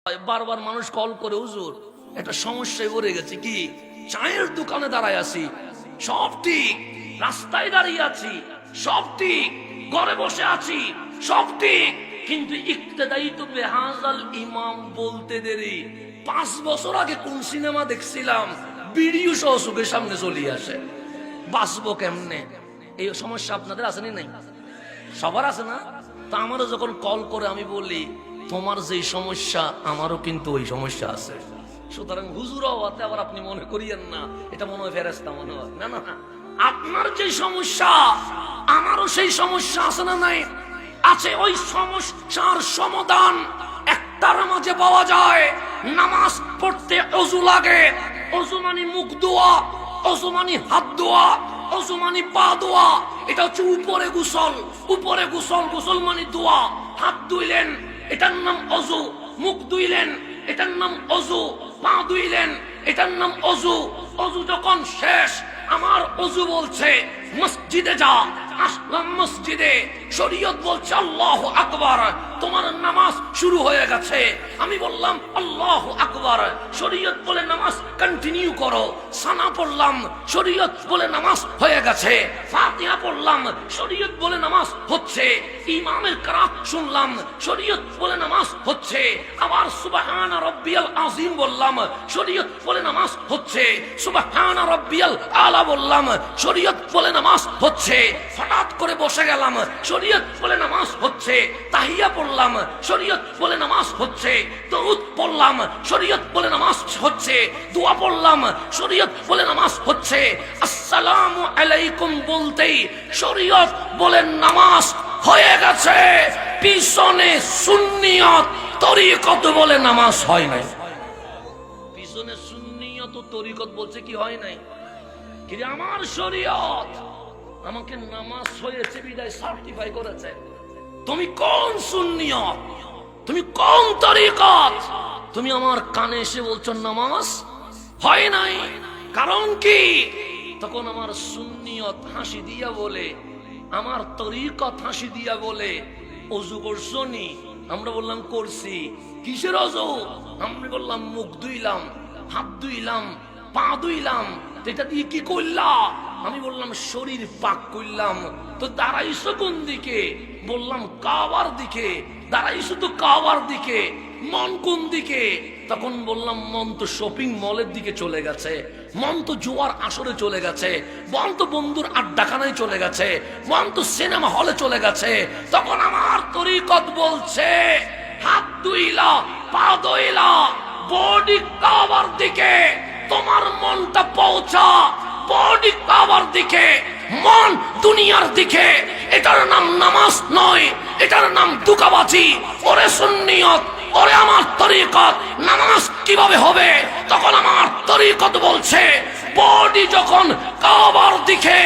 বারবার মানুষ কল করে, হুজুর একটা সমস্যায় পড়ে গেছে, কি চায়ের দোকানে দাঁড়ায় আছি, সব ঠিক, রাস্তায় দাঁড়িয়ে আছি, সব ঠিক, ঘরে বসে আছি, সব ঠিক, কিন্তু ইক্তেদাই তো বেহাজাল ইমাম বলতে দেরি। 5 বছর আগে কোন সিনেমা দেখছিলাম, ভিডিও সহ চোখের সামনে চলে আসে, বাঁচবো কেমনে? এই সমস্যা আপনাদের আছে না? নাই, সবার আছে না? তা আমারও যখন কল করে আমি বলি, তোমার যেই সমস্যা আমারও কিন্তু ওই সমস্যা আছে, সুতরাং হুজুর হওয়াতে আবার আপনি মনে করিয়েন না এটা মনে হয় ফেরেশতা মনে হয়, না না না, আপনার যে সমস্যা আমারও সেই সমস্যা আছে না? নাই, আছে। ওই সমস্যার সমাধান একটার মাঝে পাওয়া যায়, নামাজ পড়তে ওযু লাগে, ওযু মানে মুখ ধোয়া, ওযু মানে হাত ধোয়া, ওযু মানে পা ধোয়া, এটা হচ্ছে উপরে গোসল, উপরে গোসল, গোসল মানে ধোয়া, হাত ধুইলেন এটার নাম ওযু, মুখ ধুইলেন এটার নাম ওযু, পা ধুইলেন এটার নাম ওযু। ওযু যখন শেষ, আমার ওযু বলছে মসজিদে যা, আসলাম মসজিদে, শরীয়ত বলছে আল্লাহু আকবার, তোমার নামাজ শুরু হয়ে গেছে। আমি বললাম আল্লাহু আকবার, শরীয়ত বলে নামাজ কন্টিনিউ করো। সানা পড়লাম, শরীয়ত বলে নামাজ হয়ে গেছে। ফাতিহা পড়লাম, শরীয়ত বলে নামাজ হচ্ছে। ইমামের কিরাত শুনলাম, শরীয়ত বলে নামাজ হচ্ছে। আবার সুবহানা রাব্বিয়াল আযীম বললাম, শরীয়ত বলে নামাজ হচ্ছে। সুবহানা রাব্বিয়াল আলা বললাম, শরীয়ত বলে নামাজ হচ্ছে। হঠাৎ করে বসে গেলাম, শরীয়ত বলে নামাজ হচ্ছে। তাহিয়া পড়লাম, শরীয়ত বলে নামাজ হচ্ছে। দরুদ পড়লাম, শরীয়ত বলে নামাজ হচ্ছে। দোয়া পড়লাম, শরীয়ত বলে নামাজ হচ্ছে। আসসালামু আলাইকুম বলতেই শরীয়ত বলে নামাজ হয়ে গেছে। পিছনে সুন্নিয়ত তরিকত বলে নামাজ হয় নাই। পিছনে সুন্নিয়ত তরিকত বলছে কি হয় নাই? কি আমার শরীয়ত আমাকে নামাজ হয়েছে বিদায় সার্টিফাই করেছে। তুমি কোন সুন্নিয়ত, তুমি কোন তরিকত, তুমি আমার কানে এসে বলছো নামাজ হয় নাই? কারণ কি? তখন আমার সুন্নিয়ত হাসি দিয়া বলে, আমার তরিকত হাসি দিয়া বলে, ওযু করছো নি? আমরা বললাম করছি। কিসের ওযু? আমরা বললাম মুখ ধুইলাম, হাত ধুইলাম, পা ধুইলাম। এটা দিয়ে কি করলা? আমি বললাম শরীর পাক করলাম। তো দাঁড়াইছো কোন দিকে? বললাম কাবার দিকে। দাঁড়াইছো তো কাবার দিকে, মন কোন দিকে? তখন বললাম মন তো শপিং মলের দিকে চলে গেছে, মন তো জুয়ার আসরে চলে গেছে, মন তো বন্ধুর আড্ডাখানায় চলে গেছে, মন তো সিনেমা হলে চলে গেছে। তখন আমার তরিকত বলছে হাত ধুইলা, পা ধুইলা, বডি কাবার দিকে, তোমার মনটা পৌঁছা বডি কাবার দিকে, মন দুনিয়ার দিকে। এটার নাম নামাজ নয়, এটার নাম দুকাবাজি। ওরে সুন্নিয়ত, ওরে আমার তরিকত, নামাজ কিভাবে হবে? তখন আমার তরিকত বলছে বডি যখন কাবার দিকে,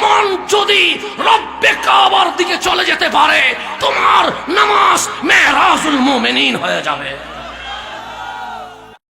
মন যদি রব্বে কাবার দিকে চলে যেতে পারে, তোমার নামাজ মেরাজুল মুমিনিন হয়ে যাবে।